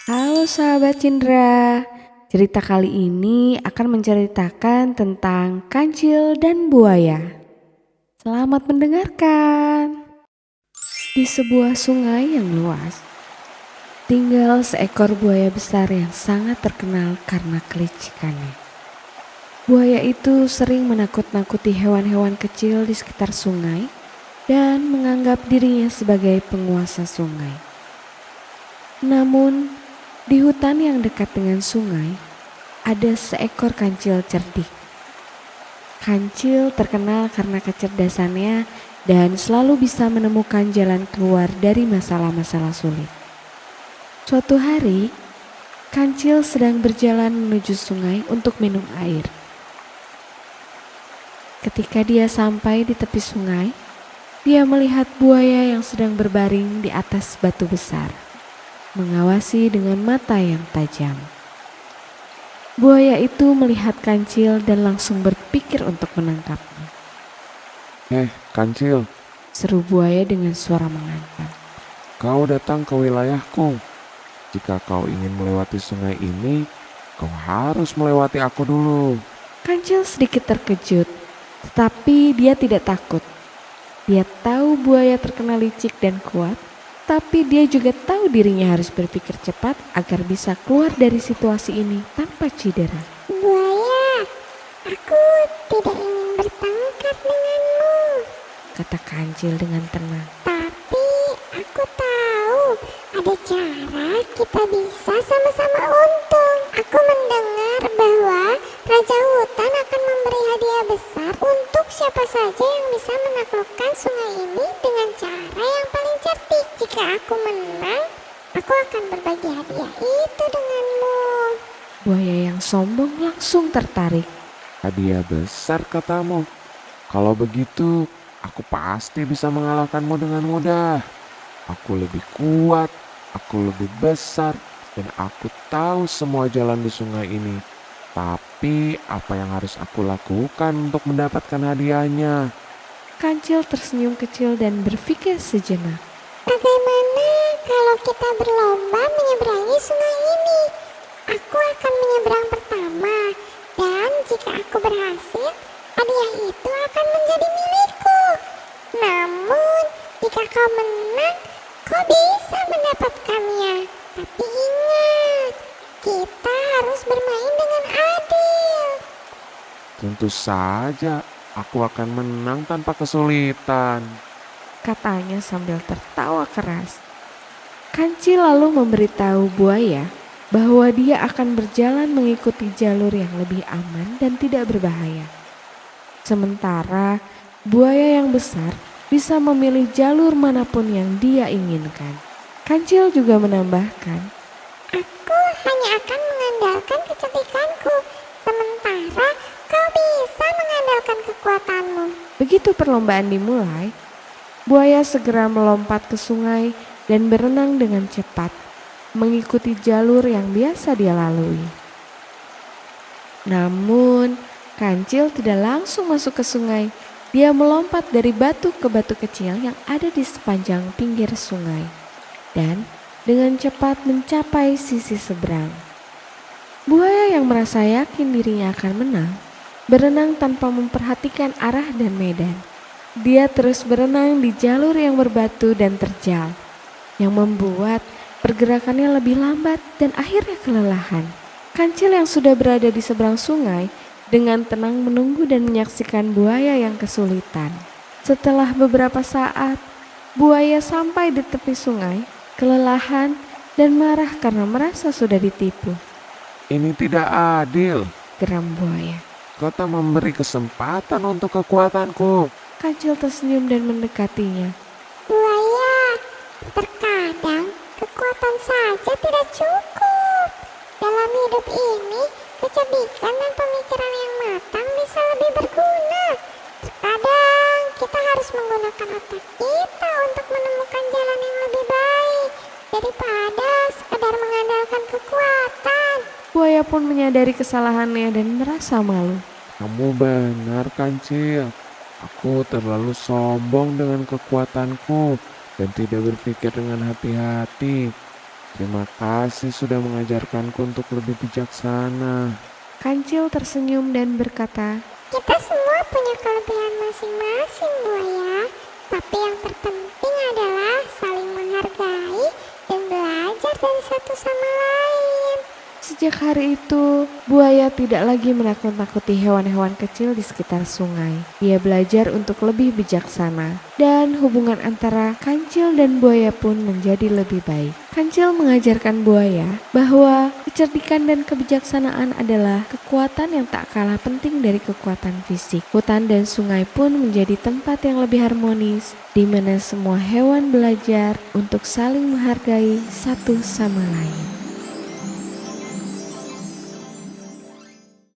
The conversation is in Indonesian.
Halo sahabat Cindra, cerita kali ini akan menceritakan tentang kancil dan buaya. Selamat mendengarkan. Di sebuah sungai yang luas, tinggal seekor buaya besar yang sangat terkenal karena kelicikannya. Buaya itu sering menakut-nakuti hewan-hewan kecil di sekitar sungai dan menganggap dirinya sebagai penguasa sungai. Namun, di hutan yang dekat dengan sungai, ada seekor kancil cerdik. Kancil terkenal karena kecerdasannya dan selalu bisa menemukan jalan keluar dari masalah-masalah sulit. Suatu hari, Kancil sedang berjalan menuju sungai untuk minum air. Ketika dia sampai di tepi sungai, dia melihat buaya yang sedang berbaring di atas batu besar, mengawasi dengan mata yang tajam. Buaya itu melihat Kancil dan langsung berpikir untuk menangkapnya. Kancil, Seru buaya dengan suara mengancam. kau datang ke wilayahku. Jika kau ingin melewati sungai ini, kau harus melewati aku dulu. Kancil sedikit terkejut, tetapi dia tidak takut. Dia tahu buaya terkenal licik dan kuat, tapi dia juga tahu dirinya harus berpikir cepat agar bisa keluar dari situasi ini tanpa cedera. Buaya, aku tidak ingin bertengkar denganmu, Kata Kancil dengan tenang. tapi aku tahu ada cara kita bisa sama-sama untung. Aku mendengar bahwa Raja Hutan akan memberi hadiah besar untuk siapa saja yang bisa menaklukkan sungai ini dengan cara yang paling cerdik. Jika aku menang, aku akan berbagi hadiah itu denganmu. Buaya yang sombong langsung tertarik. Hadiah besar katamu. Kalau begitu, aku pasti bisa mengalahkanmu dengan mudah. Aku lebih kuat, aku lebih besar, dan aku tahu semua jalan di sungai ini. Tapi apa yang harus aku lakukan untuk mendapatkan hadiahnya? Kancil tersenyum kecil dan berpikir sejenak. Bagaimana kalau kita berlomba menyeberangi sungai ini? Aku akan menyeberang pertama, dan jika aku berhasil, hadiah itu akan menjadi milikku. Namun, jika kau menang, kau bisa mendapatkannya. Tapi ingat, kita harus bermain dengan adil. Tentu saja, aku akan menang tanpa kesulitan. Katanya sambil tertawa keras. Kancil lalu memberitahu buaya bahwa dia akan berjalan mengikuti jalur yang lebih aman dan tidak berbahaya. Sementara buaya yang besar bisa memilih jalur manapun yang dia inginkan. Kancil juga menambahkan, Aku hanya akan mengandalkan kecerdikanku, sementara kau bisa mengandalkan kekuatanmu. begitu perlombaan dimulai, buaya segera melompat ke sungai dan berenang dengan cepat, mengikuti jalur yang biasa dia lalui. Namun, Kancil tidak langsung masuk ke sungai. Dia melompat dari batu ke batu kecil yang ada di sepanjang pinggir sungai dan dengan cepat mencapai sisi seberang. Buaya yang merasa yakin dirinya akan menang, berenang tanpa memperhatikan arah dan medan. Dia terus berenang di jalur yang berbatu dan terjal, yang membuat pergerakannya lebih lambat dan akhirnya kelelahan. Kancil yang sudah berada di seberang sungai dengan tenang menunggu dan menyaksikan buaya yang kesulitan. Setelah beberapa saat, buaya sampai di tepi sungai, kelelahan dan marah karena merasa sudah ditipu. Ini tidak adil. Geram buaya. Kau tak memberi kesempatan untuk kekuatanku. Kancil tersenyum dan mendekatinya. Buaya, terkadang kekuatan saja tidak cukup. Dalam hidup ini, kecerdikan dan pemikiran yang matang bisa lebih berguna. Terkadang kita harus menggunakan otak kita untuk menemukan jalan yang lebih baik daripada sekadar mengandalkan kekuatan. Buaya pun menyadari kesalahannya dan merasa malu. Kamu benar, Kancil. Aku terlalu sombong dengan kekuatanku dan tidak berpikir dengan hati-hati. Terima kasih sudah mengajarkanku untuk lebih bijaksana. Kancil tersenyum dan berkata, Kita semua punya kelebihan masing-masing, buaya. Tapi yang terpenting adalah saling menghargai dan belajar dari satu sama lain. sejak hari itu, buaya tidak lagi menakut-nakuti hewan-hewan kecil di sekitar sungai. Dia belajar untuk lebih bijaksana, dan hubungan antara kancil dan buaya pun menjadi lebih baik. Kancil mengajarkan buaya bahwa kecerdikan dan kebijaksanaan adalah kekuatan yang tak kalah penting dari kekuatan fisik. Hutan dan sungai pun menjadi tempat yang lebih harmonis, di mana semua hewan belajar untuk saling menghargai satu sama lain.